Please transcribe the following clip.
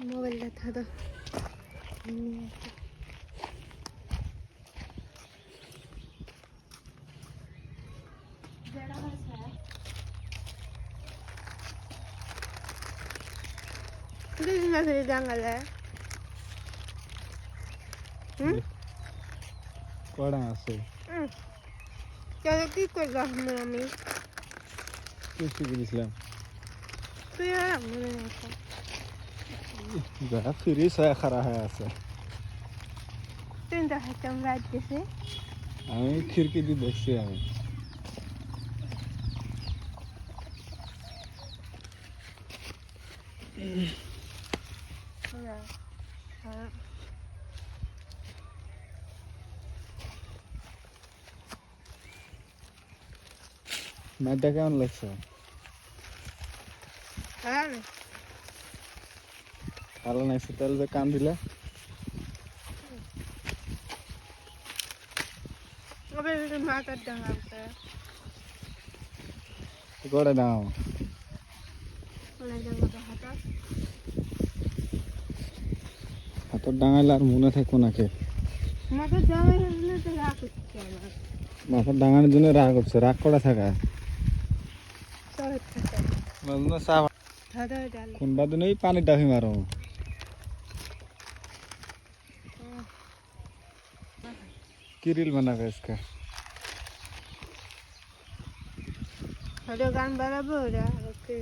মোবাইলটা থাকো জঙ্গলে কড়া আছে চলো কি করলাম আমি কি শিখে দিছিলাম তুই মনে আছে যা ফ্রি ছয় খারা হয়ে আছে তুই তো হাতাম রাত গেছে আমি খিড়কি দিয়ে দেখছি আমি ম্যাচটা কেমন লাগছে ভালো লাগছে তাহলে যে কান দিলে মাথার ডাঙাতে করে দাও হাতর ডাঙাইলে আর মনে থাকবো নাকি মাথার ডাঙাইলে তো রাগ হচ্ছে আমার মাথার ডাঙানোর জন্য রাগ হচ্ছে রাগ করে থাকা কোনবা দিন ওই পানির ডাফি মারো কি রিল বানাবে इसका গান বানাবো ওরা ওকে